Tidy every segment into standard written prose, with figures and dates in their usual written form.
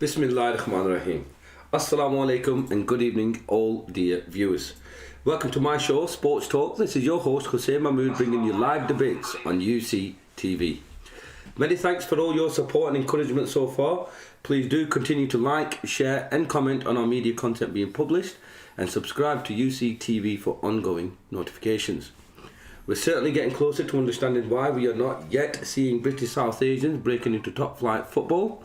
Bismillahirrahmanirrahim. Assalamu alaikum and good evening, all dear viewers. Welcome to my show, Sports Talk. This is your host, Hussein Mahmood, bringing you live debates on UC TV. Many thanks for all your support and encouragement so far. Please do continue to like, share and comment on our media content being published and subscribe to UC TV for ongoing notifications. We're certainly getting closer to understanding why we are not yet seeing British South Asians breaking into top flight football.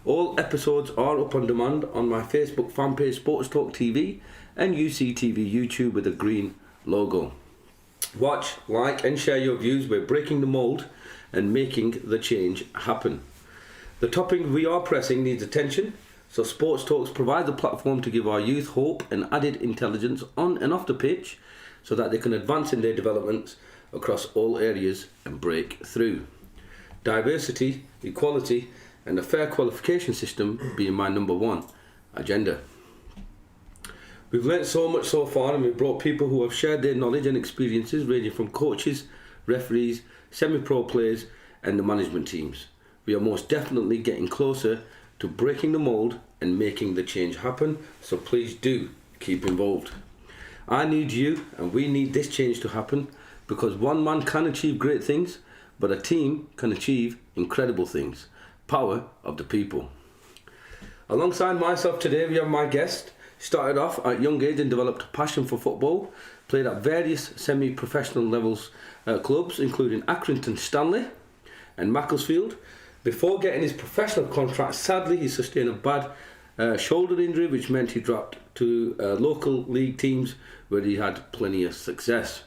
All episodes are up on demand on my Facebook fan page Sportstalk TV and UC TV YouTube with a green logo. Watch, like and share your views. We're breaking the mould and making the change happen. The topic we are pressing needs attention, so Sports Talks provide the platform to give our youth hope and added intelligence on and off the pitch so that they can advance in their developments across all areas and break through. Diversity, equality and a fair qualification system being my number one agenda. We've learnt so much so far, and we've brought people who have shared their knowledge and experiences ranging from coaches, referees, semi-pro players and the management teams. We are most definitely getting closer to breaking the mould and making the change happen, so please do keep involved. I need you and we need this change to happen because one man can achieve great things, but a team can achieve incredible things. Power of the people. Alongside myself today we have my guest. Started off at young age and developed a passion for football. Played at various semi-professional levels clubs including Accrington Stanley and Macclesfield. Before getting his professional contract, sadly he sustained a bad shoulder injury which meant he dropped to local league teams where he had plenty of success.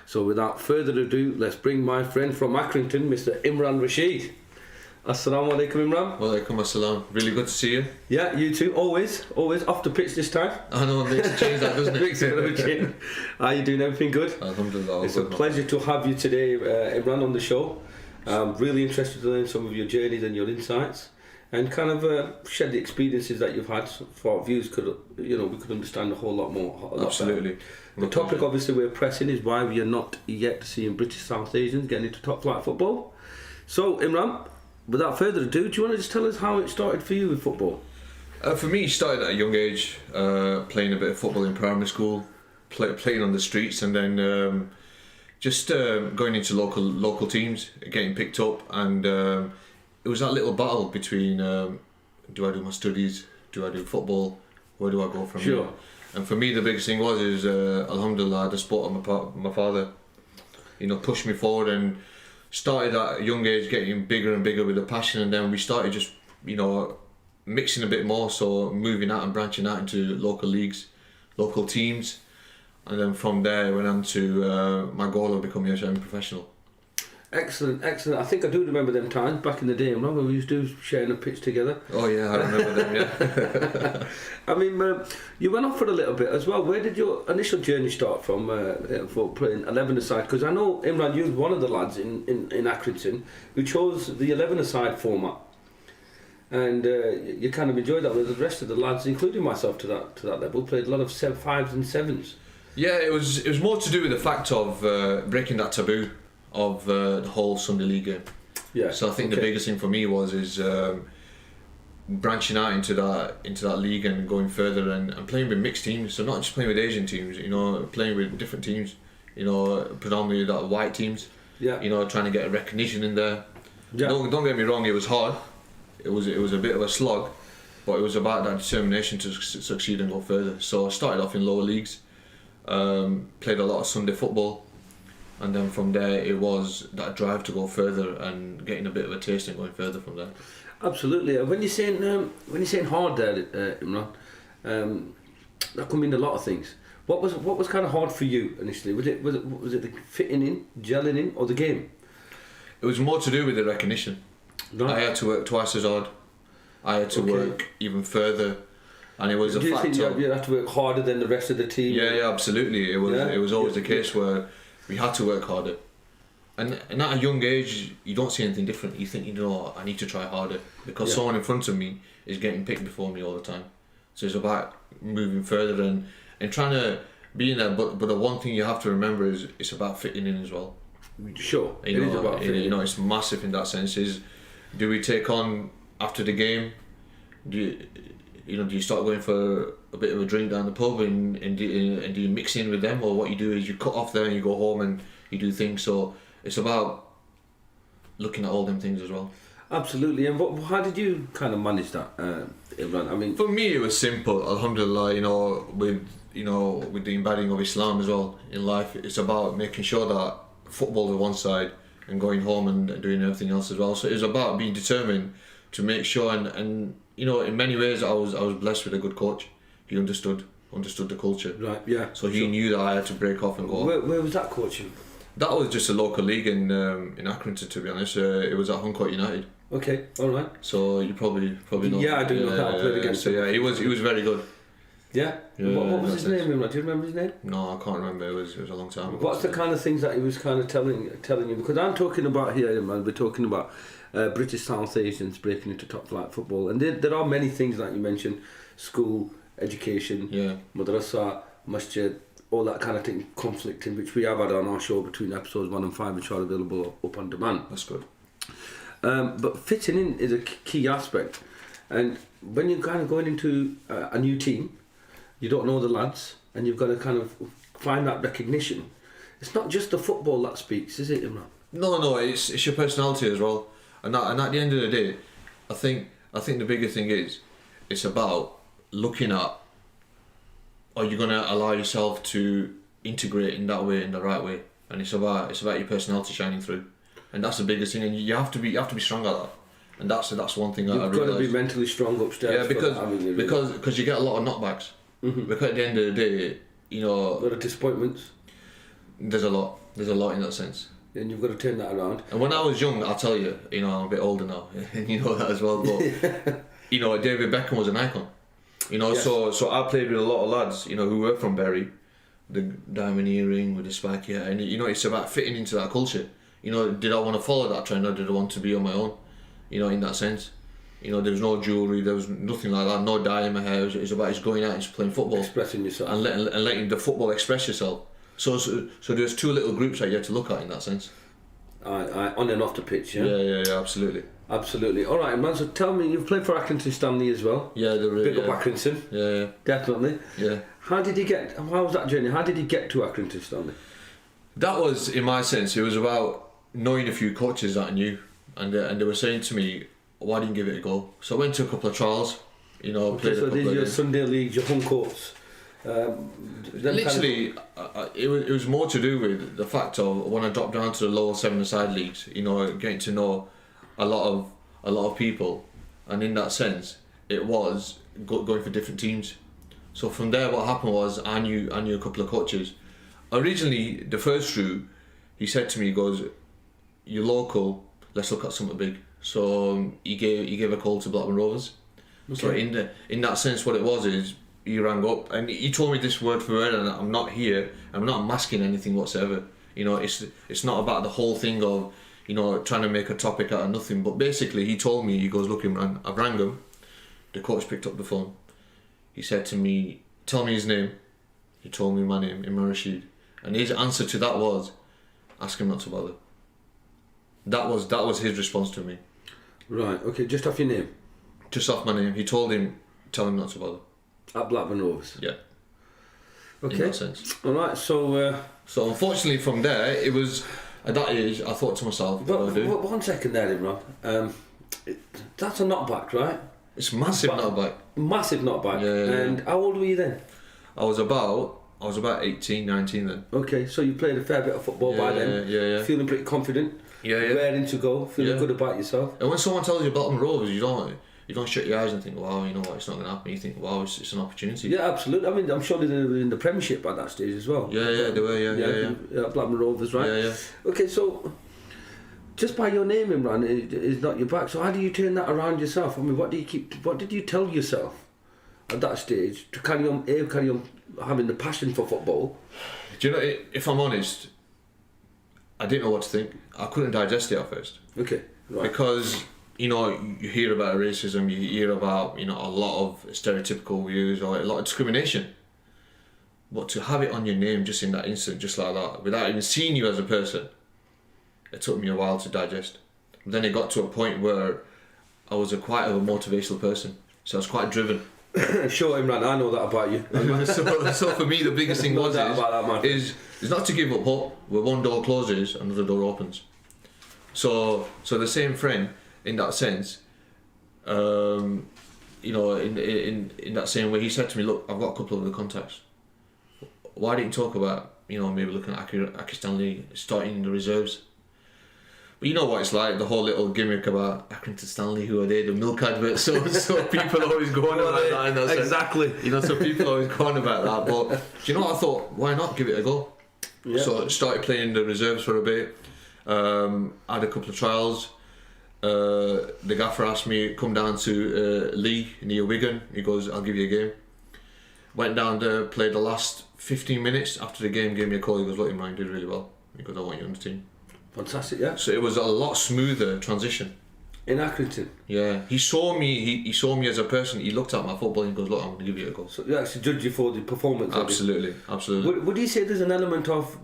So without further ado, let's bring my friend from Accrington, Mr. Imran Rashid. Assalamu alaikum, Imran. Wa alaikum assalam. Really good to see you. Yeah, you too. Always off the pitch this time. I know, it makes a change that, doesn't it? Makes a bit of a change. Are you doing everything good? Alhamdulillah. It's a pleasure to have you today, Imran, on the show. I'm really interested to learn some of your journeys and your insights, and kind of share the experiences that you've had for our views. We could understand a whole lot more. Absolutely. The topic, obviously, we're pressing is why we are not yet seeing British South Asians getting into top flight football. So, Imran, without further ado, do you want to just tell us how it started for you with football? For me, it started at a young age, playing a bit of football in primary school, playing on the streets, and then just going into local teams, getting picked up, and it was that little battle between do I do my studies, do I do football, where do I go from here? And for me, the biggest thing was alhamdulillah, the support of my father, pushed me forward and started at a young age getting bigger and bigger with a passion, and then we started just mixing a bit more, so moving out and branching out into local leagues, local teams, and then from there I went on to my goal of becoming a semi-professional. Excellent. I think I do remember them times back in the day, when we used to sharing a pitch together. Oh yeah, I remember them, yeah. I mean, you went off for a little bit as well. Where did your initial journey start from for playing 11-a-side? Because I know, Imran, you was one of the lads in Accrington who chose the 11-a-side format. And you kind of enjoyed that, with the rest of the lads, including myself to that level, played a lot of 5s and 7s. Yeah, it was more to do with the fact of breaking that taboo of the whole Sunday League game. Yeah. So I think the biggest thing for me is branching out into that league and going further and playing with mixed teams. So not just playing with Asian teams, playing with different teams, predominantly that white teams. Yeah. Trying to get a recognition in there. Yeah. Don't get me wrong, it was hard. It was a bit of a slog, but it was about that determination to succeed and go further. So I started off in lower leagues, played a lot of Sunday football. And then from there, it was that drive to go further and getting a bit of a taste and going further from there. Absolutely. When you're saying hard there, Imran, that could mean a lot of things. What was kind of hard for you initially? Was it the fitting in, gelling in, or the game? It was more to do with the recognition. Right. I had to work twice as hard. I had to work even further, and it was a fact. Do you think you had to work harder than the rest of the team? Yeah, absolutely. It was always the case where we had to work harder, and at a young age you don't see anything different. You think, I need to try harder because someone in front of me is getting picked before me all the time. So it's about moving further and trying to be in there. But the one thing you have to remember is it's about fitting in as well. Sure, it is about fitting in. It's massive in that sense. Is do we take on after the game? do you start going for a bit of a drink down the pub and do you mix in with them, or what you do is you cut off there and you go home and you do things. So it's about looking at all them things as well. Absolutely. And how did you kind of manage that, Imran? I mean, for me it was simple. Alhamdulillah, with the embedding of Islam as well in life, it's about making sure that football is one side and going home and doing everything else as well. So it was about being determined to make sure, and in many ways I was blessed with a good coach. He understood the culture. Right, yeah. So he knew that I had to break off and go. Where was that coaching? That was just a local league in Accrington, to be honest. It was at Huncourt United. Okay, all right. So you probably know. Yeah, I do know that. I played against him. So yeah, he was very good. Yeah. What was his name? Do you remember his name? No, I can't remember. It was a long time ago. What's the kind of things that he was kind of telling you? Because I'm talking about here, man. We're talking about British South Asians breaking into top flight football, and there are many things that you mentioned: school, education, madrasa, masjid, all that kind of thing, conflicting, which we have had on our show between episodes 1 and 5, which are available up on demand. That's good. But fitting in is a key aspect, and when you're kind of going into a new team, you don't know the lads, and you've got to kind of find that recognition. It's not just the football that speaks, is it, Imran? No, it's your personality as well, and at the end of the day, I think the bigger thing is, it's about looking at, are you going to allow yourself to integrate in that way, in the right way, and it's about your personality shining through, and that's the biggest thing, and you have to be strong at that, and that's one thing that I realised. You've got to be mentally strong upstairs. Yeah, because you get a lot of knockbacks. Mm-hmm. Because at the end of the day, a lot of disappointments. There's a lot in that sense. And you've got to turn that around. And when I was young, I'll tell you, I'm a bit older now, and you know that as well. But David Beckham was an icon. Yes. So I played with a lot of lads, who were from Bury, the diamond earring with the spiky hair, and it's about fitting into that culture. Did I want to follow that trend, or did I want to be on my own? In that sense. There was no jewellery, there was nothing like that, no dye in my hair. It was about just going out and just playing football, expressing yourself, and letting the football express yourself. So there's two little groups that you have to look at in that sense. On and off the pitch, yeah. Yeah, absolutely. All right, man. So tell me, you've played for Accrington Stanley as well. Yeah, big up Accrington. Yeah, definitely. Yeah. How was that journey? How did he get to Accrington Stanley? That was, in my sense, it was about knowing a few coaches that I knew, and they were saying to me, why didn't you give it a go? So I went to a couple of trials, played a couple so these are your games. Sunday leagues, your home courts. Literally, it was more to do with the fact of when I dropped down to the lower 7-a-side leagues, getting to know a lot of people, and in that sense, it was going for different teams. So from there, what happened was I knew a couple of coaches. Originally, the first route, he said to me, he goes, "You're local, let's look at something big." So he gave a call to Blackburn Rovers. Okay. So in that sense, what it was is he rang up and he told me this word for word, and I'm not masking anything whatsoever. It's not about the whole thing of trying to make a topic out of nothing. But basically, he told me, he goes, "Look, Imran, I've rang him." The coach picked up the phone. He said to me, "Tell me his name." He told me my name, Imran Rashid, and his answer to that was, "Ask him not to bother." That was his response to me. Right, okay, just off your name? Just off my name. He told him, tell him not to bother. At Blackburn Rovers? Yeah. Okay. In that sense. Alright, so... So unfortunately from there, it was, at that age, I thought to myself, what do I do? One second there, Imran. That's a knockback, right? It's massive knockback. Massive knockback. Yeah. And how old were you then? I was about 18, 19 then. Okay, so you played a fair bit of football by then. Yeah. Feeling pretty confident. Yeah. Raring to go, feeling good about yourself. And when someone tells you Blackburn Rovers, you don't shut your eyes and think, wow, you know what, it's not going to happen. You think, wow, it's an opportunity. Yeah, absolutely. I mean, I'm sure they were in the Premiership at that stage as well. Yeah, they were, yeah. Blackburn Rovers, right? Yeah. Okay, so just by your name, Imran, is not your back. So how do you turn that around yourself? I mean, what did you tell yourself at that stage to carry on having the passion for football? Do you know, if I'm honest, I didn't know what to think. I couldn't digest it at first. Okay, right. Because, you hear about racism, you hear about, a lot of stereotypical views or a lot of discrimination. But to have it on your name just in that instant, just like that, without even seeing you as a person, it took me a while to digest. Then it got to a point where I was quite a motivational person. So I was quite driven. Sure, Imran, I know that about you. so for me, the biggest thing No was doubt about that, man. is not to give up hope. Where one door closes, another door opens. So the same friend, in that sense, in that same way, he said to me, "Look, I've got a couple of the contacts. Why didn't you talk about, maybe looking at Aki Stanley starting in the reserves?" But you know what it's like, the whole little gimmick about Accrington Stanley, who are they, the milk adverts, so people always go on about that. In that exactly. sense. So people always go on about that. But do you know what I thought? Why not give it a go? Yeah. So I started playing in the reserves for a bit. Had a couple of trials. The gaffer asked me, come down to Lee near Wigan. He goes, I'll give you a game. Went down there, played the last 15 minutes. After the game, gave me a call. He goes, look, Imran, you did really well. He goes, I want you on the team. Fantastic, yeah. So it was a lot smoother transition. In Accrington? Yeah. He saw me, he saw me as a person. He looked at my football and he goes, look, I'm going to give you a go. So you actually judge you for the performance? Absolutely. Would you say there's an element of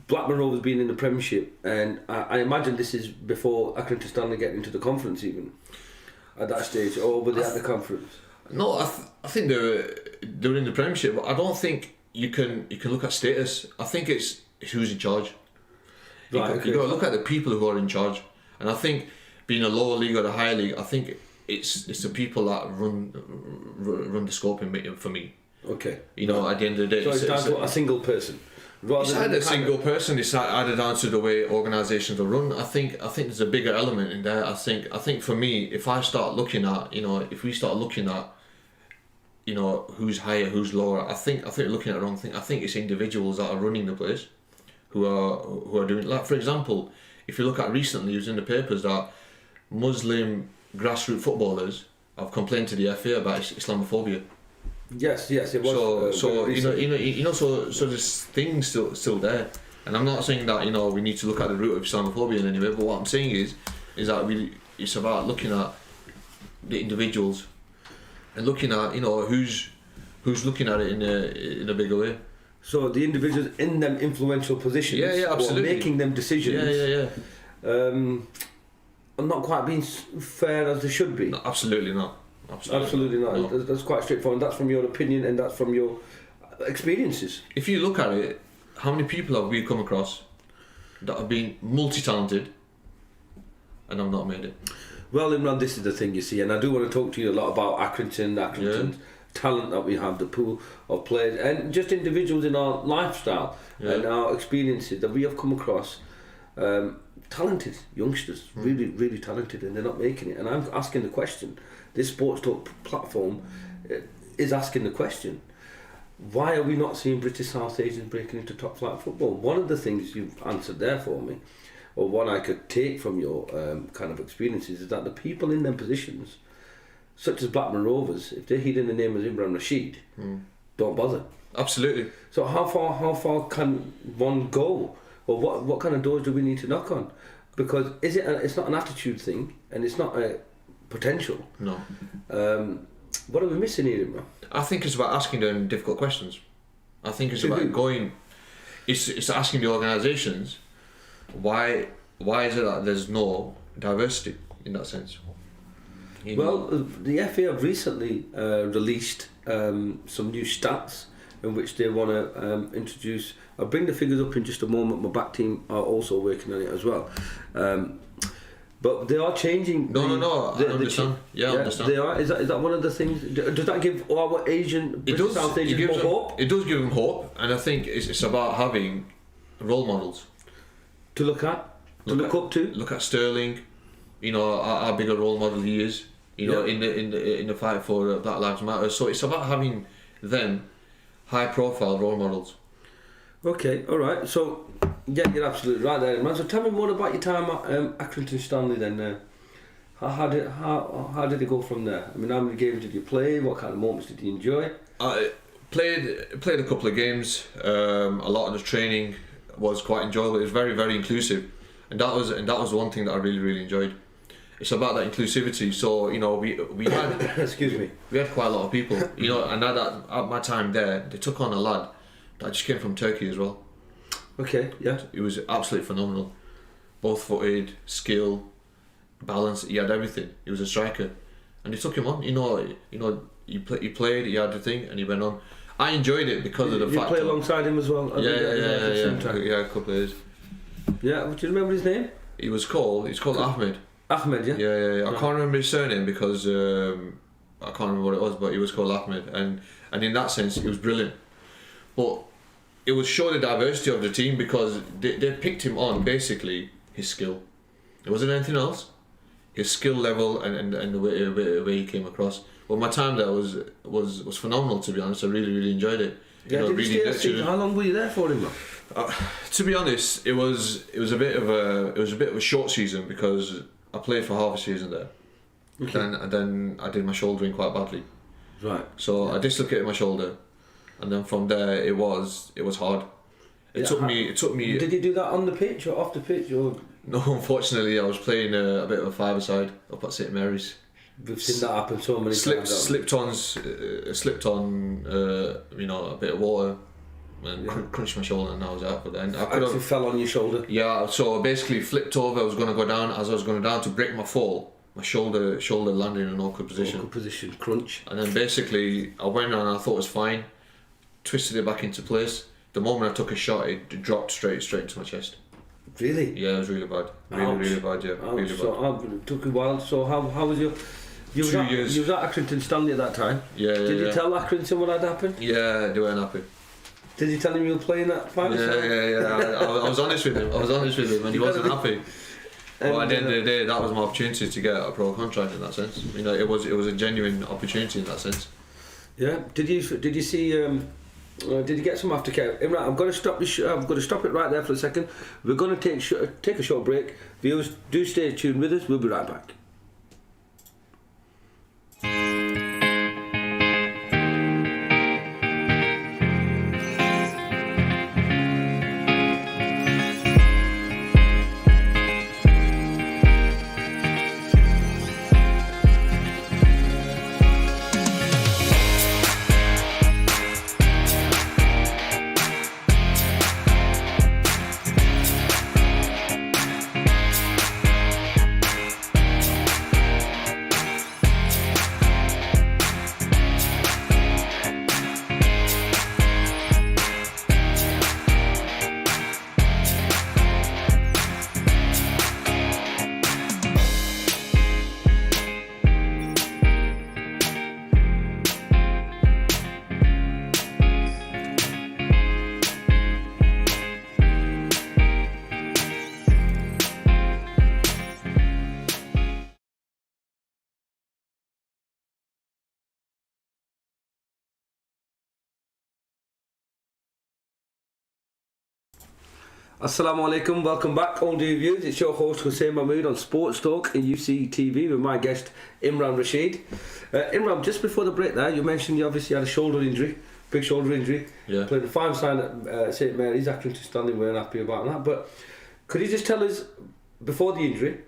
Blackburn Rovers being in the Premiership, and I imagine this is before Accrington Stanley getting into the conference even, at that stage, or were they at the conference? No, I think they were in the Premiership, but I don't think you can look at status. I think it's who's in charge. Right, You've got to look at the people who are in charge, and I think being a lower league or a higher league, I think it's the people that run the scope for me. Okay. At the end of the day, so it's down to a single person. It's either a single person. It's either down to the way organisations are run. I think there's a bigger element in there. I think for me, if I start looking at, if we start looking at, who's higher, who's lower, I think we're looking at the wrong thing. I think it's individuals that are running the place, who are doing, like, for example, if you look at recently, it was in the papers that Muslim grassroots footballers have complained to the FA about Islamophobia. Yes, it was. So there's things still there, and I'm not saying that we need to look at the root of Islamophobia in any way. But what I'm saying is that it's about looking at the individuals and looking at who's looking at it in a bigger way. So the individuals in them influential positions, absolutely, or making them decisions, are not quite being fair as they should be. No, absolutely not. Absolutely not. No. That's quite straightforward. That's from your opinion and that's from your experiences. If you look at it, how many people have we come across that have been multi-talented and have not made it? Well, Imran, this is the thing, you see, and I do want to talk to you a lot about Accrington's talent that we have, the pool of players, and just individuals in our lifestyle and our experiences that we have come across. Talented youngsters, really, really talented, and they're not making it. And I'm asking the question. This Sportstalk platform is asking the question: why are we not seeing British South Asians breaking into top flight football? One of the things you've answered there for me, or one I could take from your kind of experiences, is that the people in them positions, such as Blackburn Rovers, if they're hearing the name of Imran Rashid, don't bother. Absolutely. So how far can one go? Or what kind of doors do we need to knock on? Because it's not an attitude thing, and it's not a potential. No. What are we missing here, Imran? I think it's about asking them difficult questions. I think it's about going. It's asking the organisations why is it that there's no diversity in that sense. Well, the FA have recently released some new stats in which they want to introduce. I'll bring the figures up in just a moment. My back team are also working on it as well. But they are changing. No, I understand. I understand. They are. Is that one of the things? Does that give our South Asians more hope? It does give them hope, and I think it's about having role models to look up to. Look at Sterling. How big a role model he is. In the fight for Black Lives Matter. So it's about having them high-profile role models. Okay, all right. So, you're absolutely right there, man. So, tell me more about your time at Accrington Stanley. Then, how did it go from there? I mean, how many games did you play? What kind of moments did you enjoy? I played a couple of games. A lot of the training was quite enjoyable. It was very, very inclusive, and that was one thing that I really, really enjoyed. It's about that inclusivity. So we had excuse me. We had quite a lot of people. And at my time there, they took on a lad that just came from Turkey as well. Okay, yeah. It was absolutely phenomenal. Both footed, skill, balance. He had everything. He was a striker, and he took him on. He played, he had the thing, and he went on. I enjoyed it because of the fact. You play alongside him as well. Yeah, a couple of years. Yeah, do you remember his name? He's called Ahmed. Ahmed, yeah. Yeah. I can't remember his surname because I can't remember what it was, but he was called Ahmed, and in that sense, he was brilliant. But it was show the diversity of the team because they picked him on basically his skill. It wasn't anything else. His skill level and the way he came across. Well, my time there was phenomenal, to be honest. I really enjoyed it. Yeah, did you stay? How long were you there for him? To be honest, it was a bit of a short season because I played for half a season there. Okay. And then I did my shouldering quite badly. Right. So I dislocated my shoulder, and then from there it was hard. It took me. Did you do that on the pitch or off the pitch or? No, unfortunately, I was playing a bit of a five-a-side up at St Mary's. We've seen that happen so many times. Slipped on, a bit of water, and crunched my shoulder, and I was out. But then I actually fell on your shoulder. Yeah, so I basically flipped over. I was going to go down. As I was going down to break my fall, my shoulder landed in an awkward position. Crunch. And then basically, I went on. I thought it was fine. Twisted it back into place. The moment I took a shot, it dropped straight into my chest. Really? Yeah, it was really bad. Really bad. Yeah, really bad. So it took a while. So how was your? 2 years. You was at Accrington Stanley at that time. Yeah. Did you tell Accrington what had happened? Yeah, they weren't happy. Did you tell him you were playing that final? Yeah. I was honest with him, and he wasn't happy. But at the end of the day, that was my opportunity to get a pro contract in that sense. It was a genuine opportunity in that sense. Yeah. Did you see? Did you get some aftercare? Imran, I'm going to stop it right there for a second. We're going to take a short break. Viewers, do stay tuned with us. We'll be right back. Assalamu alaikum, welcome back all dear viewers. It's your host Hussein Mahmood on Sportstalk and UC TV with my guest Imran Rashid. Imran, just before the break there, you mentioned you obviously had a shoulder injury, big shoulder injury. Yeah. Played the 5-side at St Mary's, Accrington Stanley, weren't happy about that. But could you just tell us, before the injury,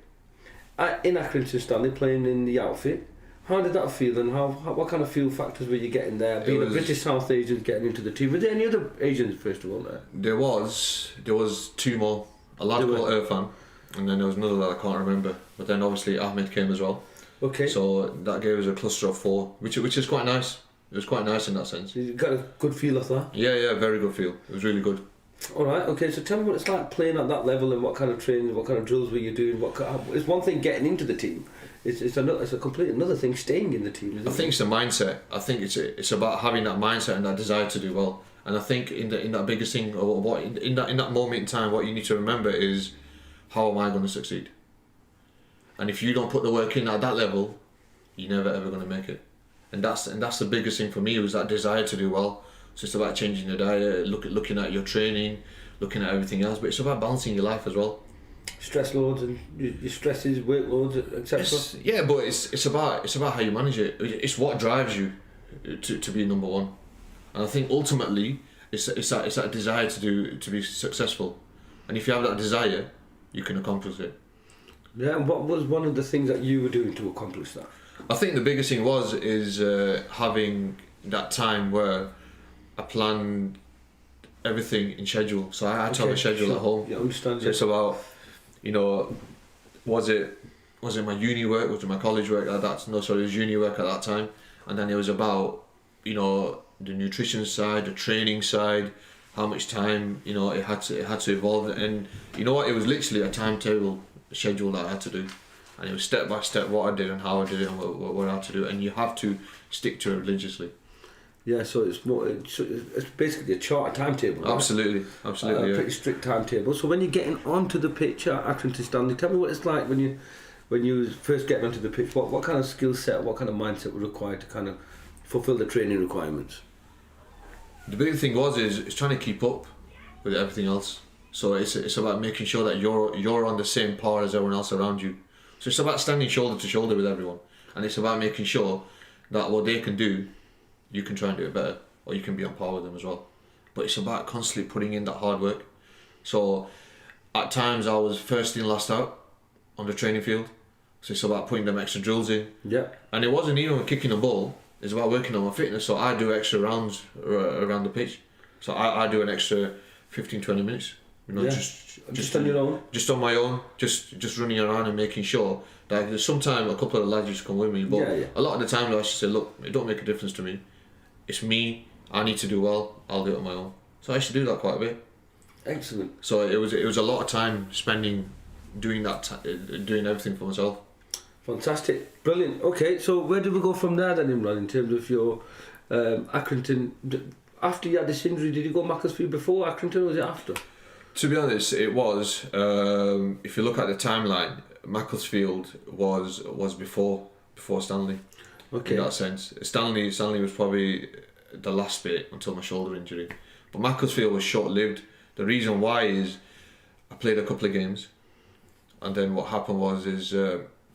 in Accrington Stanley, playing in the outfit, how did that feel and what kind of feel factors were you getting there? Being a British South Asian getting into the team. Were there any other Asians first of all there? There was 2 more. A lad called Irfan, and then there was another lad I can't remember. But then obviously Ahmed came as well. Okay. So that gave us a cluster of 4, which is quite nice. It was quite nice in that sense. So you got a good feel of that? Yeah, very good feel. It was really good. Alright, okay, so tell me what it's like playing at that level and what kind of training, what kind of drills were you doing? It's one thing getting into the team. It's a completely another thing staying in the team, isn't it? I think it's the mindset. I think it's about having that mindset and that desire to do well. And I think in that biggest thing, or what in that moment in time, what you need to remember is, how am I going to succeed? And if you don't put the work in at that level, you're never ever going to make it. And that's the biggest thing for me, was that desire to do well. So it's about changing your diet, looking at your training, looking at everything else, but it's about balancing your life as well. Stress loads and your stresses, workloads, etc. Yeah, but it's about how you manage it. It's what drives you to be number one, and I think ultimately it's that desire to be successful, and if you have that desire, you can accomplish it. Yeah, and what was one of the things that you were doing to accomplish that? I think the biggest thing is having that time where I planned everything in schedule. So I had to have a schedule at home. Yeah, I understand. So it's about, was it was it my uni work, was it my college work at that? No, sorry, it was uni work at that time, and then it was about, you know, the nutrition side, the training side, how much time, you know, it had to evolve, and you know what, it was literally a timetable schedule that I had to do, and it was step by step what I did and how I did it and what I had to do, and you have to stick to it religiously. Yeah, so it's basically a chart, a timetable. Right? Absolutely. A Yeah. pretty strict timetable. So when you're getting onto the pitch at Accrington Stanley, tell me what it's like when you first get onto the pitch. What kind of skill set, what kind of mindset was required to kind of fulfil the training requirements? The big thing is trying to keep up with everything else. So it's about making sure that you're on the same par as everyone else around you. So it's about standing shoulder to shoulder with everyone, and it's about making sure that what they can do, you can try and do it better, or you can be on par with them as well. But it's about constantly putting in that hard work. So at times I was first in, last out on the training field. So it's about putting them extra drills in. Yeah. And it wasn't even kicking a ball. It's about working on my fitness. So I do extra rounds around the pitch. So I do an extra 15-20 minutes. You know, Yeah. just on your own. Just on my own. Just running around and making sure that sometimes a couple of lads used to come with me, but a lot of the time I should say, look, it don't make a difference to me. It's me. I need to do well. I'll do it on my own. So I used to do that quite a bit. Excellent. So it was a lot of time spending doing that, doing everything for myself. Fantastic, brilliant. Okay, so where do we go from there then, Imran, in terms of your Accrington? After you had this injury, did you go Macclesfield before Accrington, or was it after? To be honest, it was. If you look at the timeline, Macclesfield was before Stanley. Okay. In that sense, Stanley was probably the last bit until my shoulder injury, but Macclesfield was short-lived. The reason why is I played a couple of games, and then what happened was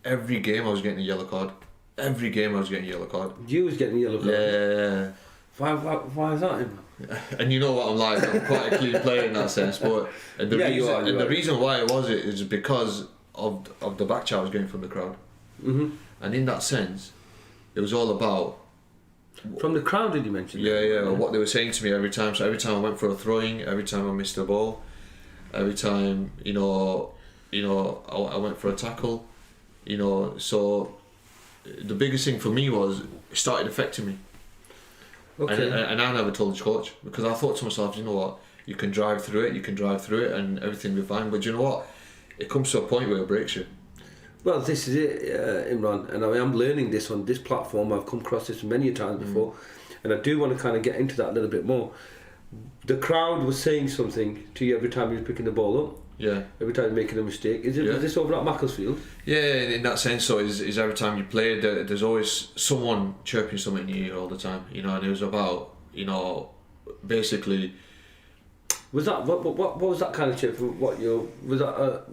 every game I was getting a yellow card. Every game I was getting a yellow card. You was getting a yellow card. Yeah. Why is that, Imran? And you know what I'm like. I'm quite a clean player in that sense, but the reason why it was is because of the back chat I was getting from the crowd. Mm-hmm. And in that sense, it was all about. From the crowd, did you mention? Yeah. What they were saying to me every time. So every time I went for a throwing, every time I missed a ball, every time I went for a tackle, So the biggest thing for me was it started affecting me. Okay. And I never told the coach, because I thought to myself, you know what, you can drive through it, and everything will be fine. But you know what, it comes to a point where it breaks you. Well, this is it, Imran, and I am learning this on this platform. I've come across this many times before, and I do want to kind of get into that a little bit more. The crowd was saying something to you every time you were picking the ball up. Yeah. Every time you're making a mistake. Was this over at Macclesfield? Yeah, in that sense. So is every time you play, there's always someone chirping something in your ear all the time. And it was about, basically. Was that what was that kind of chirp? Was that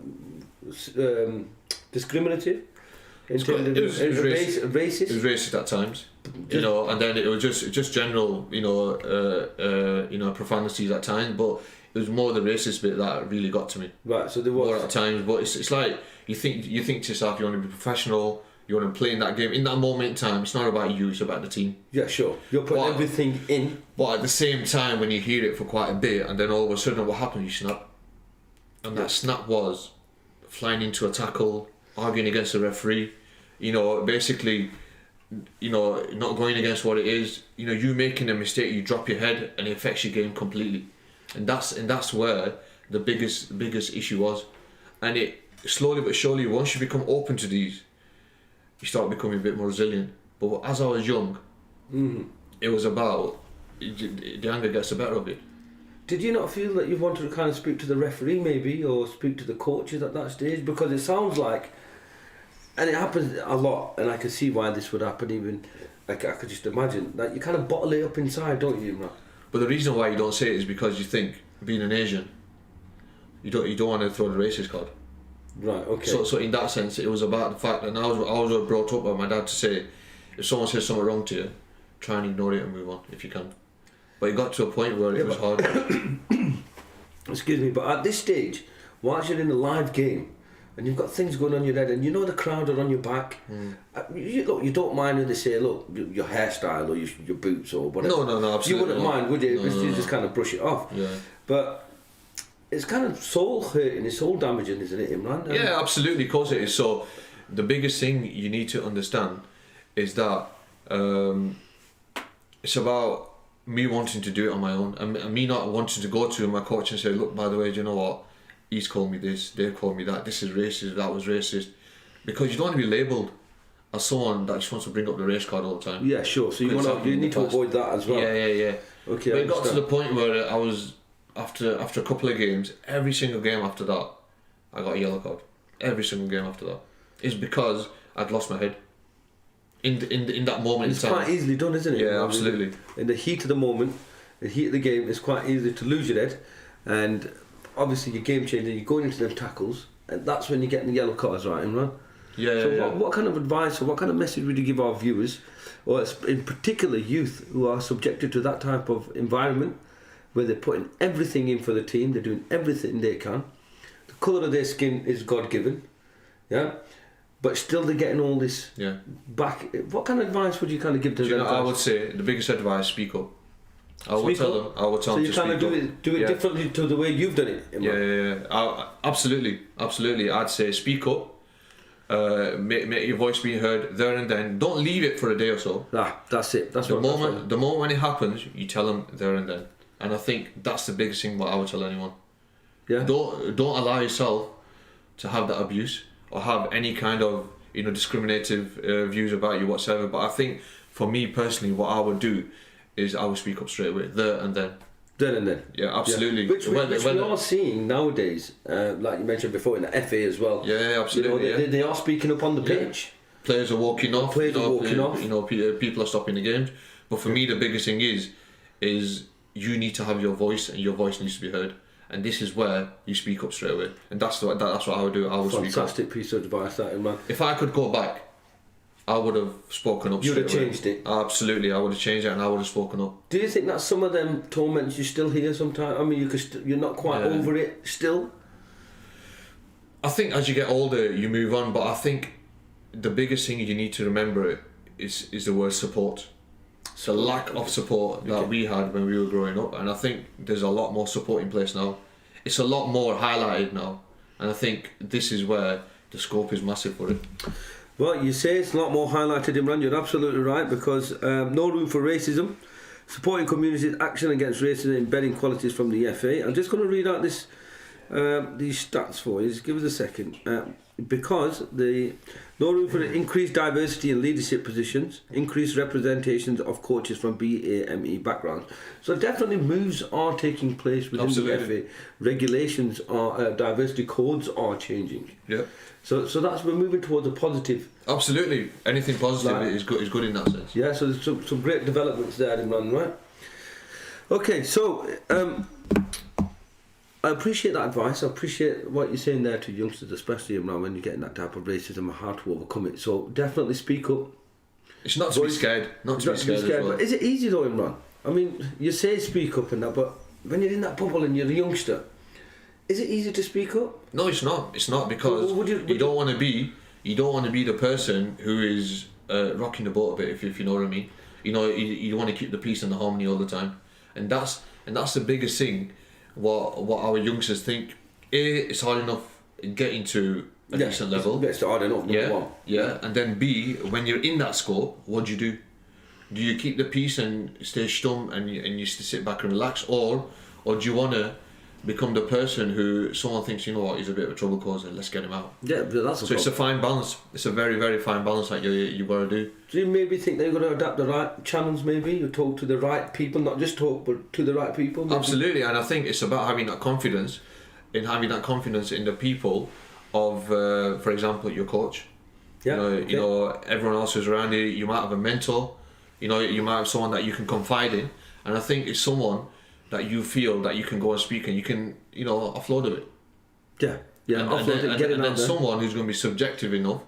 discriminative? In terms of it was racist. It was racist at times, and then it was just general, profanities at times, but it was more the racist bit that really got to me. Right, so there was more at times, but it's like you think to yourself, you want to be professional, you want to play in that game. In that moment in time, it's not about you, it's about the team. Yeah, sure. You're putting everything in. But at the same time, when you hear it for quite a bit, and then all of a sudden, what happened? You snap, and that snap was flying into a tackle, arguing against the referee. Basically, not going against what it is. You making a mistake, you drop your head, and it affects your game completely. And that's where the biggest issue was. And it slowly but surely, once you become open to these, you start becoming a bit more resilient. But as I was young, it was about the anger gets the better of it. Did you not feel that you wanted to kind of speak to the referee maybe, or speak to the coaches at that stage? Because it sounds like, and it happens a lot, and I can see why this would happen. Even I could just imagine that you kind of bottle it up inside, don't you, Imran? But the reason why you don't say it is because you think, being an Asian, you don't want to throw the racist card. Right. Okay. So in that sense, it was about the fact that I was brought up by my dad to say, if someone says something wrong to you, try and ignore it and move on if you can. But it got to a point where it was hard. Excuse me, but at this stage, whilst you're in a live game, and you've got things going on in your head, and the crowd are on your back. You don't mind when they say, look, your hairstyle or your boots or whatever. No, absolutely. You wouldn't mind, would you? No, You just kind of brush it off. Yeah. But it's kind of soul hurting, it's soul damaging, isn't it, Imran? Yeah, absolutely, of course it is. So the biggest thing you need to understand is that it's about me wanting to do it on my own, and me not wanting to go to my coach and say, look, by the way, do you know what? He's called me this, they've called me that, this is racist, that was racist. Because you don't want to be labelled as someone that just wants to bring up the race card all the time. Yeah, sure. So you need to avoid that as well. Yeah. Okay. But it got to the point where I was, after a couple of games, every single game after that, I got a yellow card. Every single game after that. It's because I'd lost my head. In that moment It's in time. quite easily done, isn't it? Yeah, absolutely. In the heat of the moment, the heat of the game, it's quite easy to lose your head, and obviously you're game changing. You're going into them tackles, and that's when you're getting the yellow cards, right, Imran? Yeah. What kind of advice or what kind of message would you give our viewers, or in particular youth who are subjected to that type of environment, where they're putting everything in for the team, they're doing everything they can. The colour of their skin is God given, yeah. But still, they're getting all this back. What kind of advice would you kind of give to them? I would say the biggest advice: speak up. I would tell them to speak up. So you kind of do it differently to the way you've done it. Yeah. Absolutely. I'd say speak up. Make your voice be heard there and then. Don't leave it for a day or so. That's it. The moment when it happens, you tell them there and then. And I think that's the biggest thing what I would tell anyone. Yeah. Don't allow yourself to have that abuse or have any kind of discriminative views about you whatsoever. But I think for me personally, what I would do is I would speak up straight away there and then. Then and then. Yeah, absolutely. Yeah. Which we are seeing nowadays, like you mentioned before, in the FA as well. Yeah, absolutely. They are speaking up on the pitch. Players are walking off. People are stopping the games. But for me, the biggest thing is you need to have your voice, and your voice needs to be heard. And this is where you speak up straight away. And that's what I would do. I would speak up. Fantastic piece of advice, that, man. If I could go back, I would have spoken up. You would straight have away. changed it. Absolutely, I would have changed it, and I would have spoken up. Do you think that some of them torments you still hear sometimes? I mean, you're not quite over it still. I think as you get older, you move on. But I think the biggest thing you need to remember is the word support. It's a lack of support that we had when we were growing up, and I think there's a lot more support in place now. It's a lot more highlighted now, and I think this is where the scope is massive for it. Well, you say it's a lot more highlighted, Imran. You're absolutely right, because no room for racism, supporting communities' action against racism, embedding qualities from the FA. I'm just going to read out these stats for you. Just give us a second. Because no room for increased diversity in leadership positions, increased representations of coaches from BAME backgrounds. So definitely moves are taking place within the FA. Regulations are diversity codes are changing. Yeah. So we're moving towards a positive. Absolutely, anything positive is good in that sense. Yeah. So there's some great developments there, Imran, right? Okay. So I appreciate that advice. I appreciate what you're saying there to youngsters, especially Imran, when you're getting that type of racism, how to overcome it. So definitely speak up. It's not to be scared. Not to be scared as well. But is it easy though, Imran? I mean, you say speak up and that, but when you're in that bubble and you're a youngster, is it easy to speak up? No, it's not. It's not, because you don't want to be the person who is rocking the boat a bit, if you know what I mean. You want to keep the peace and the harmony all the time, and that's the biggest thing. What our youngsters think. It's hard enough getting to a decent level. It's hard enough. Yeah. And then B, when you're in that scope, what do you do? Do you keep the peace and stay stum and you sit back and relax, or do you want to become the person who someone thinks, you know what, he's a bit of a trouble causer, let's get him out? Yeah, but that's so it's a fine balance. It's a very, very fine balance that you've got to do. Do you maybe think they're going to adapt the right channels, maybe? You talk to the right people, not just talk, but to the right people? Maybe? Absolutely, and I think it's about having that confidence in the people of, for example, your coach. Yeah. You know, everyone else who's around you. You might have a mentor. You might have someone that you can confide in, and I think it's someone that you feel that you can go and speak and you can, offload a bit. Yeah. And then someone who's going to be subjective enough,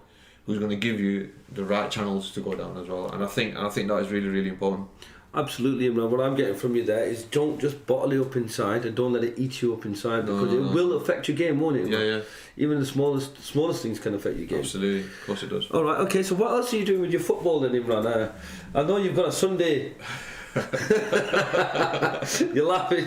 who's going to give you the right channels to go down as well. And I think that is really, really important. Absolutely, Imran. What I'm getting from you there is don't just bottle it up inside and don't let it eat you up inside, because it will affect your game, won't it? Yeah. Even the smallest things can affect your game. Absolutely, of course it does. All right, okay. So what else are you doing with your football then, Imran? I know you've got a Sunday. You're laughing.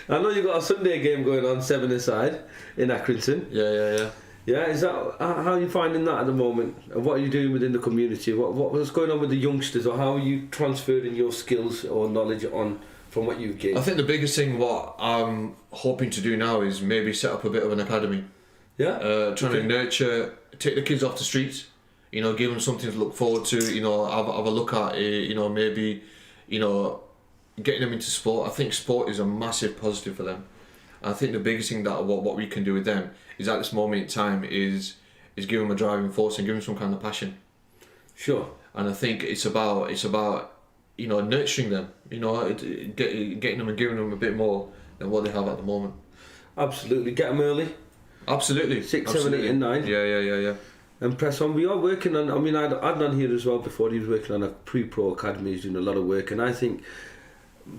I know you've got a Sunday game going on 7-a-side in Accrington. Yeah. Yeah, is that how are you finding that at the moment? And what are you doing within the community? What's going on with the youngsters, or how are you transferring your skills or knowledge on from what you've gained? I think the biggest thing what I'm hoping to do now is maybe set up a bit of an academy. Yeah. Trying to nurture, take the kids off the streets, you know, give them something to look forward to, you know, have a look at it, you know, maybe, you know, getting them into sport. I think sport is a massive positive for them. I think the biggest thing that what we can do with them is at this moment in time is give them a driving force and give them some kind of passion. Sure. And I think it's about you know, nurturing them, you know, getting them and giving them a bit more than what they have at the moment. Absolutely. Get them early. Absolutely. 6, 7, 8 and 9. Yeah. And press on. We are working on, I mean, I had Adnan here as well before. He was working on a pre-pro academy. He's doing a lot of work, and I think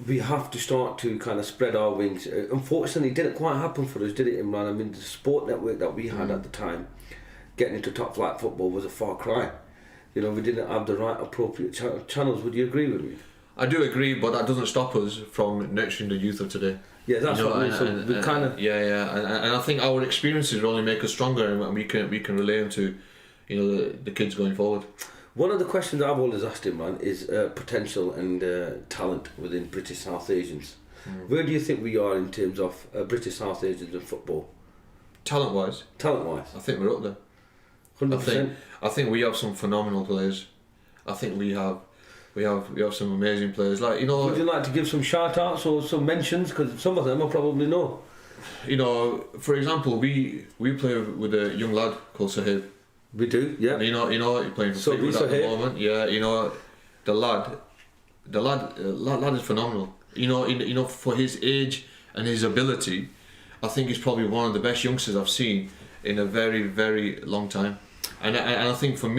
we have to start to kind of spread our wings. Unfortunately, it didn't quite happen for us, did it, Imran? I mean, the sport network that we had at the time, getting into top flight football was a far cry. You know, we didn't have the right appropriate channels. Would you agree with me? I do agree, but that doesn't stop us from nurturing the youth of today. Yeah, that's, you know, what I mean. So we kind of... Yeah, and I think our experiences will only make us stronger, and we can relay them to, you know, the kids going forward. One of the questions I've always asked him, man, is potential and talent within British South Asians. Where do you think we are in terms of British South Asians in football? Talent-wise, I think we're up there. 100%. I think we have some phenomenal players. I think we have some amazing players. Like, you know, would you like to give some shout outs or some mentions? Because some of them I probably know. You know, for example, we play with a young lad called Sahib. We do, yeah. And you know, he's playing for Fleetwood at the moment. Yeah, you know, the lad is phenomenal. You know, for his age and his ability, I think he's probably one of the best youngsters I've seen in a very, very long time. And I think for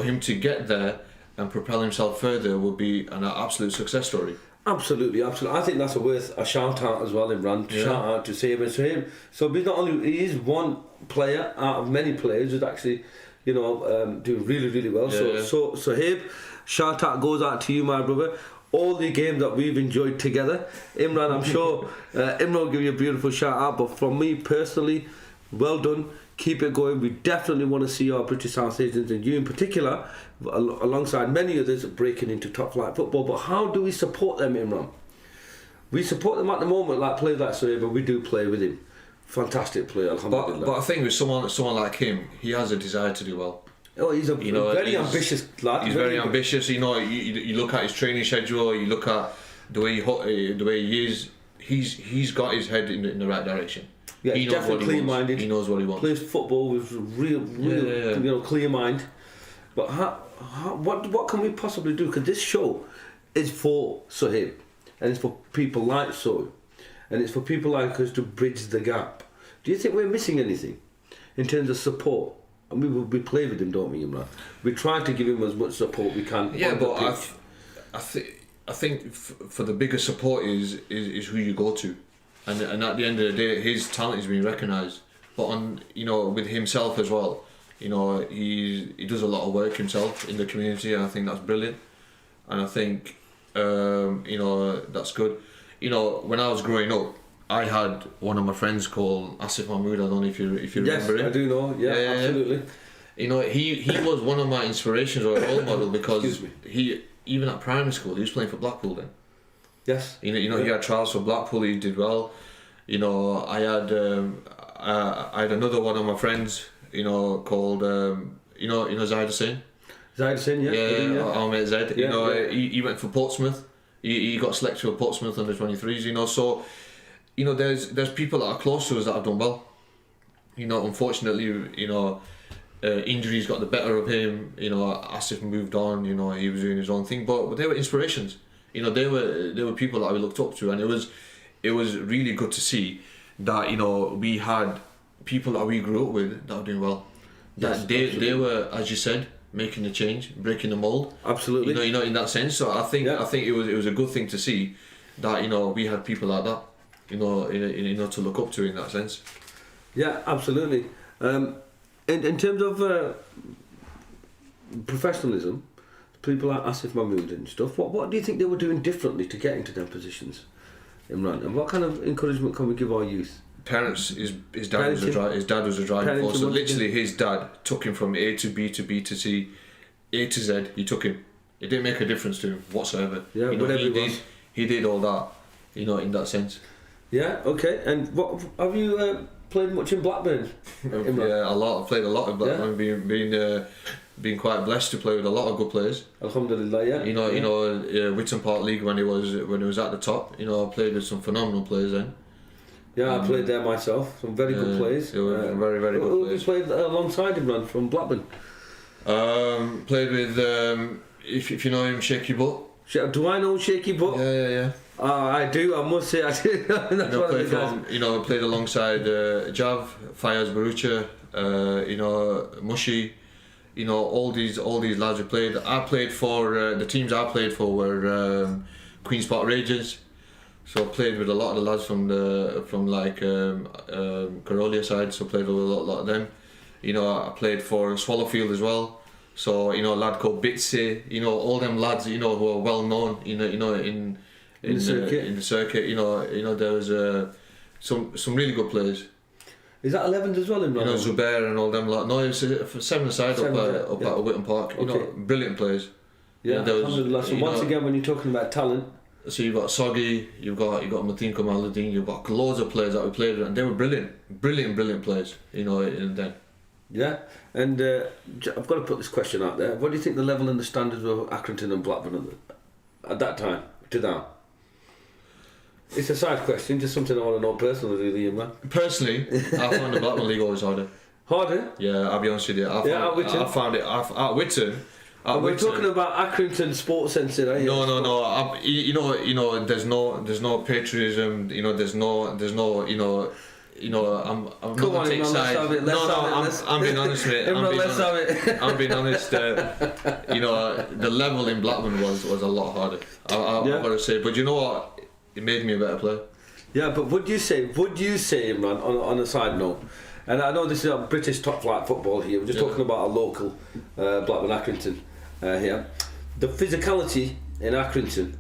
him to get there and propel himself further would be an absolute success story. Absolutely. I think that's worth a shout out as well, Imran. Yeah. Shout out to Sahib and Sahib. So he's not only, he is one player out of many players who's actually, you know, doing really, really well. Yeah, so Sahib, shout out goes out to you, my brother. All the games that we've enjoyed together, Imran, I'm sure Imran will give you a beautiful shout out. But from me personally, well done. Keep it going. We definitely want to see our British South Asians, and you in particular, alongside many others, breaking into top flight football. But how do we support them, Imran? We support them at the moment, like players like Sahib, but we do play with him. Fantastic player, alhamdulillah. But I think with someone like him, he has a desire to do well. Oh, he's a very ambitious lad. He's very ambitious. You know, you look at his training schedule. You look at the way he is. He's got his head in the right direction. Yeah, he's definitely clear-minded. He knows what he wants. Plays football with real you know, clear mind. But what can we possibly do? Because this show is for Sahib, and it's for people like Sahib, and it's for people like us to bridge the gap. Do you think we're missing anything in terms of support? And we play with him, don't we, Imran? We try to give him as much support we can. Yeah, but I think for the biggest support is who you go to. And at the end of the day, his talent is being recognised. But on, you know, with himself as well, you know, he does a lot of work himself in the community, and I think that's brilliant. And I think, you know, that's good. You know, when I was growing up, I had one of my friends called Asif Mahmood. I don't know if you remember him. Yes, I do know. Yeah, absolutely. You know, he was one of my inspirations or a role model because he, even at primary school, he was playing for Blackpool then. Yes. You know, he had trials for Blackpool. He did well. You know, I had another one of my friends. You know, called you know Zaid Hussain. Zaid Hussain, yeah. Ahmed Zaid. You know, he went for Portsmouth. He got selected for Portsmouth under 23s. You know, so you know, there's people that are close to us that have done well. You know, unfortunately, you know, injuries got the better of him. You know, Asif moved on. You know, he was doing his own thing, but they were inspirations. You know, they were people that I looked up to, and it was really good to see that, you know, we had people that we grew up with that were doing well. That they were, as you said, making the change, breaking the mold. Absolutely. You know, in that sense. So I think it was a good thing to see that, you know, we had people like that, you know, to look up to in that sense. Yeah, absolutely. In terms of professionalism, people like Asif Mahmood and stuff, what do you think they were doing differently to get into their positions, Imran? And what kind of encouragement can we give our youth? parents, his dad was a driving force. So literally, his dad took him from A to B to B to C, A to Z. He took him. It didn't make a difference to him whatsoever. Yeah, whatever he did all that. In that sense. Yeah. Okay. And what have you played much in Blackburn? Yeah, a lot. I've played a lot in Blackburn. Yeah. Being quite blessed to play with a lot of good players. Alhamdulillah. Yeah. Witton Park League when it was at the top. I played with some phenomenal players then. Yeah, I played there myself. Some very good players. They were very, very good players. Who played alongside Imran from Blackburn? Played with, if you know him, Shaky Butt. Do I know Shaky Butt? Yeah. I do. I must say, I do. Played alongside Jav, Fayaz Barucha, Mushi. All these lads who played. I played for the teams I played for were Queen's Park Rangers. So I played with a lot of the lads from Carolia side. So I played with a lot of them. I played for Swallowfield as well. So a lad called Bitsy. All them lads. Who are well known. In the circuit. There was some really good players. Is that 11s as well in London? Zubair and all them lot. No, it was 7-a-side up at Witton Park. Brilliant players. Yeah, so once again, when you're talking about talent, so you've got Soggy, you've got Mateen Kamaluddin, you've got loads of players that we played with, and they were brilliant players. Then. Yeah, and I've got to put this question out there. What do you think the level and the standards of Accrington and Blackburn at that time to now? It's a side question, just something I want to know personally, really, Imran. Personally, I found the Blackburn League always harder. Harder? Yeah, I'll be honest with you. At Witton? I found it at Witton. We're talking about Accrington Sports Centre, right? No. There's no patriotism. There's no. I'm Come not on, take Imran, sides. I'm being honest, mate. I'm being honest. The level in Blackburn was a lot harder. I've got to say, but you know what? It made me a better player. Yeah, but would you say, Imran, on a side note, and I know this is a British top flight football here, we're just talking about a local Blackburn Accrington here, the physicality in Accrington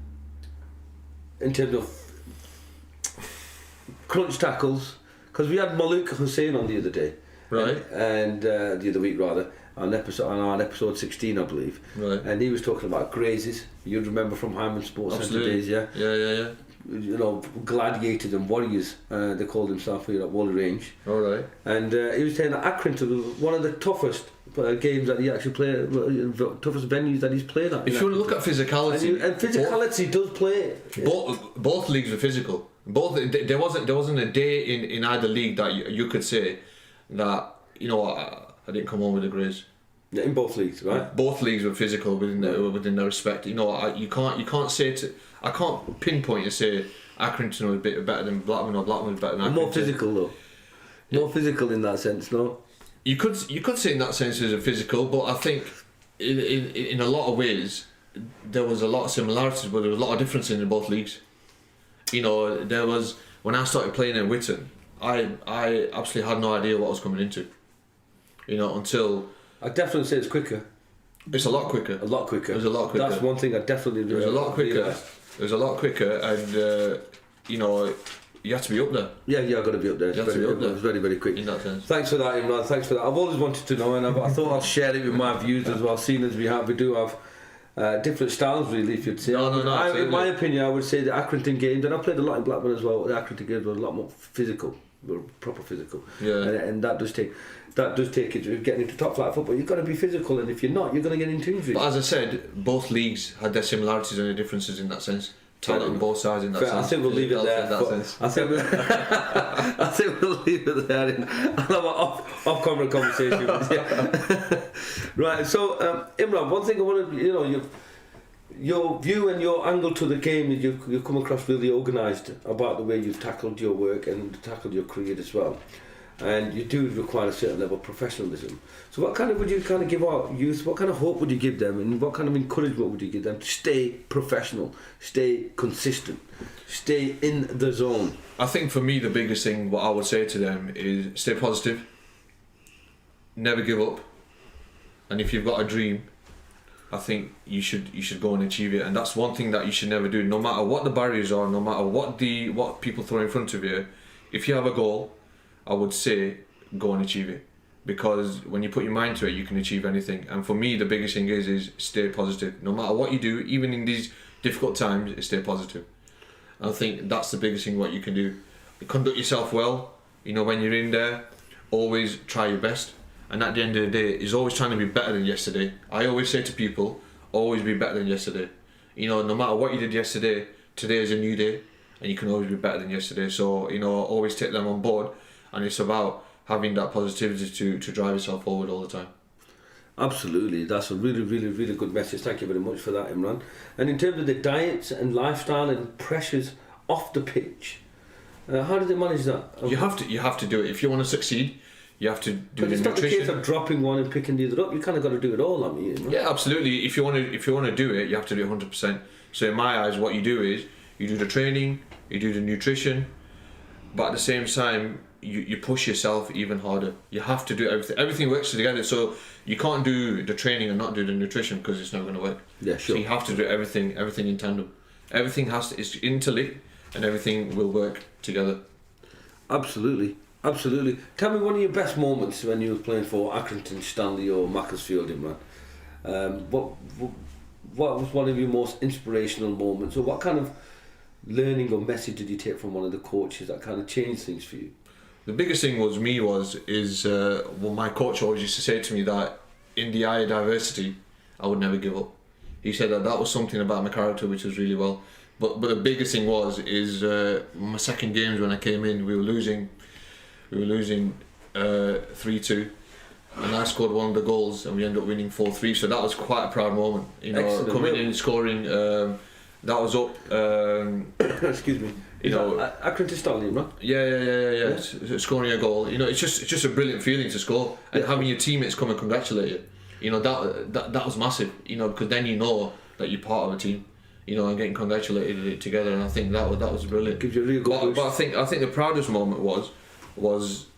in terms of crunch tackles, because we had Malouk Hussein on the other day, right, and the other week rather, on episode 16 I believe, right, and he was talking about grazes. You'd remember from Hyman Sports Centre days, yeah. Gladiators and warriors, they called themselves here at Wally Range. All right. And he was saying that Accrington was one of the toughest games that he actually played, toughest venues that he's played at. If you want to look at physicality, and physicality does play. Both leagues were physical. There wasn't a day in either league that you could say that I didn't come home with a graze. In both leagues, right? Both leagues were physical within their respect. You can't say I can't pinpoint and say Accrington was a bit better than Blackburn or Blackburn was better than Accrington. More physical though. More physical in that sense, no? You could say in that sense as a physical, but I think in a lot of ways there was a lot of similarities, but there was a lot of differences in both leagues. There was, when I started playing in Witton, I absolutely had no idea what I was coming into. Until I'd definitely say it's quicker. It's a lot quicker. A lot quicker. It was a lot quicker. That's one thing I definitely do. It was a lot quicker. It was a lot quicker, and you have to be up there. Yeah, I've got to be up there. It was very, very quick. In that sense. Thanks for that, Imran. Thanks for that. I've always wanted to know, and I thought I'll share it with my views as well. Seeing as we do have different styles, really. If you'd say, in my opinion, I would say the Accrington games, and I played a lot in Blackburn as well. The Accrington games were a lot more physical, were proper physical. Yeah. And that does take it. Getting into top flight football, you've got to be physical, and if you're not, you're going to get into injuries. But as I said, both leagues had their similarities and their differences in that sense. Talent on both sides in that sense. I think we'll leave it there. I think we'll leave it there and have an off-camera conversation. Right. So, Imran, one thing I want to, your view and your angle to the game is you've come across really organised about the way you've tackled your work and tackled your career as well. And you do require a certain level of professionalism. So what kind of would you kind of give our youth, what kind of hope would you give them, and what kind of encouragement would you give them to stay professional, stay consistent, stay in the zone? I think for me the biggest thing what I would say to them is stay positive, never give up, and if you've got a dream, I think you should go and achieve it. And that's one thing that you should never do, no matter what the barriers are, no matter what people throw in front of you. If you have a goal, I would say go and achieve it. Because when you put your mind to it, you can achieve anything. And for me, the biggest thing is stay positive. No matter what you do, even in these difficult times, is stay positive. I think that's the biggest thing what you can do. Conduct yourself well. You know, when you're in there, always try your best. And at the end of the day, it's always trying to be better than yesterday. I always say to people, always be better than yesterday. You know, no matter what you did yesterday, today is a new day, and you can always be better than yesterday. So, you know, always take them on board, and it's about having that positivity to drive yourself forward all the time. Absolutely, that's a really, really, really good message. Thank you very much for that, Imran. And in terms of the diets and lifestyle and pressures off the pitch, how do they manage that? You have to do it if you want to succeed. You have to do the nutrition. It's not the case of dropping one and picking the other up. You kind of got to do it all. I mean, Imran. Yeah, absolutely. If you want to do it, you have to do it 100%. So in my eyes, what you do is you do the training, you do the nutrition, but at the same time, you push yourself even harder. You have to do everything. Everything works together. So you can't do the training and not do the nutrition because it's never going to work. Yeah, sure. So you have to do everything in tandem. Everything it's interlinked, and everything will work together. Absolutely. Absolutely. Tell me one of your best moments when you were playing for Accrington, Stanley or Macclesfield, Imran. What was one of your most inspirational moments, or what kind of learning or message did you take from one of the coaches that kind of changed things for you? The biggest thing was my coach always used to say to me that in the eye of diversity, I would never give up. He said that was something about my character which was really well. But the biggest thing is my second games when I came in, we were losing 3-2, and I scored one of the goals and we ended up winning 4-3. So that was quite a proud moment. You know, excellent. Coming in, scoring. That was up. Excuse me. You know, Accrington Stanley, right? Yeah. Scoring a goal. You know, it's just a brilliant feeling to score, and having your teammates come and congratulate you. You know, that was massive. You know, because then you know that you're part of a team. You know, and getting congratulated together, and I think that was brilliant. Gives you a really good boost. But I think the proudest moment was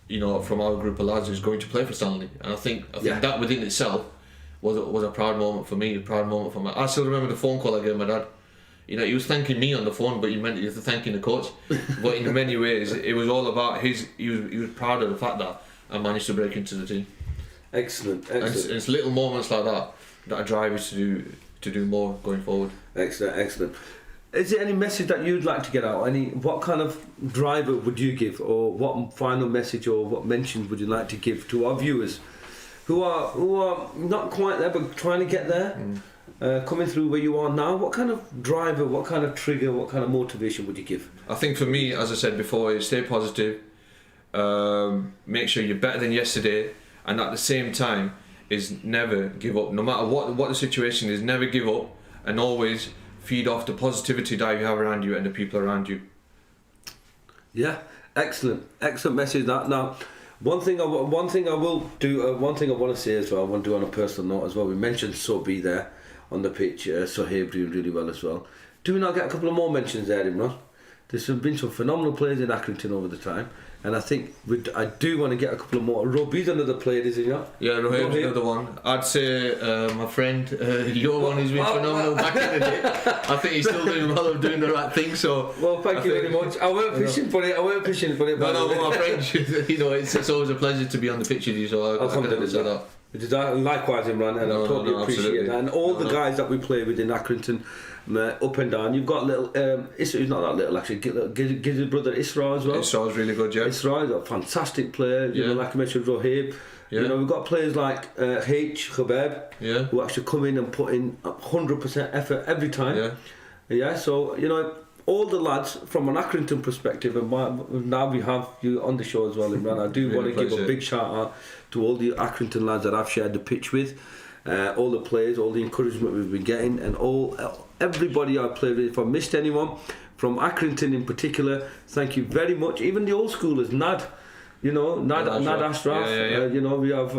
you know, from our group of lads who's going to play for Stanley, and I think that within itself was a proud moment for me. A proud moment for I still remember the phone call I gave my dad. You know, he was thanking me on the phone, but he was thanking the coach. But in many ways, it was all about he was proud of the fact that I managed to break into the team. Excellent. And it's little moments like that drive us to do more going forward. Excellent. Is there any message that you'd like to get out? What kind of driver would you give, or what final message or what mentions would you like to give to our viewers who are not quite there but trying to get there? Coming through where you are now, what kind of driver, what kind of trigger, what kind of motivation would you give? I think for me, as I said before, is stay positive, make sure you're better than yesterday, and at the same time is never give up. No matter what the situation is, never give up, and always feed off the positivity that you have around you and the people around you. Yeah, excellent message. That now, one thing I want to say as well. I want to do on a personal note as well. We mentioned Sobi there on the pitch, Sohaib doing really well as well. Do we not get a couple of more mentions there, Imran? There's been some phenomenal players in Accrington over the time, and I think I do want to get a couple of more. Robbie's another player, isn't he? Yeah, Rohaib's another one. I'd say my friend, your one, who's been phenomenal back in the day. I think he's still doing well, doing the right thing. So well, thank you very much. I weren't pushing for it. No, my friend. You know, it's always a pleasure to be on the pitch with you. So I can say that. Likewise, Imran, and I totally appreciate that. And all the guys that we play with in Accrington, up and down. You've got little Isra, not that little actually. Gives his brother Isra as well. Isra's really good, yeah. Isra's a fantastic player. You know, like I mentioned, Rohaib. Yeah. You know, we've got players like Khabab, who actually come in and put in 100% effort every time. Yeah. So you know, all the lads from an Accrington perspective, and now we have you on the show as well, Imran. I do want to give a big shout out to all the Accrington lads that I've shared the pitch with, all the players, all the encouragement we've been getting, and everybody I've played with. If I missed anyone from Accrington in particular, thank you very much. Even the old schoolers, Nad Ashraf. You know, we have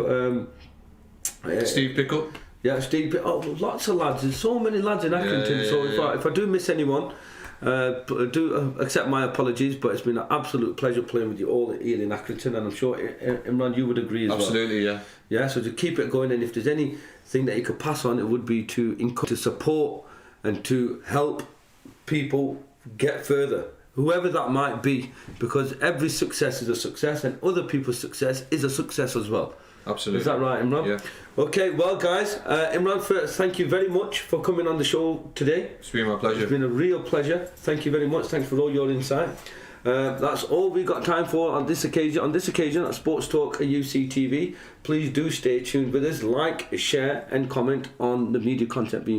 Steve Pickup. Yeah, Steve Pickup. Lots of lads. There's so many lads in Accrington. If I do miss anyone, do accept my apologies, but it's been an absolute pleasure playing with you all here in Accrington, and I'm sure Imran, you would agree as Absolutely, well. Yeah, so to keep it going, and if there's anything that you could pass on, it would be to support and to help people get further whoever that might be, because every success is a success and other people's success is a success as well. Absolutely. Is that right, Imran? Yeah. Okay, well guys, Imran, first, thank you very much for coming on the show today. It's been my pleasure. It's been a real pleasure. Thank you very much. Thanks for all your insight. That's all we've got time for on this occasion. On this occasion at Sports Talk UC TV. Please do stay tuned with us. Like, share and comment on the media content being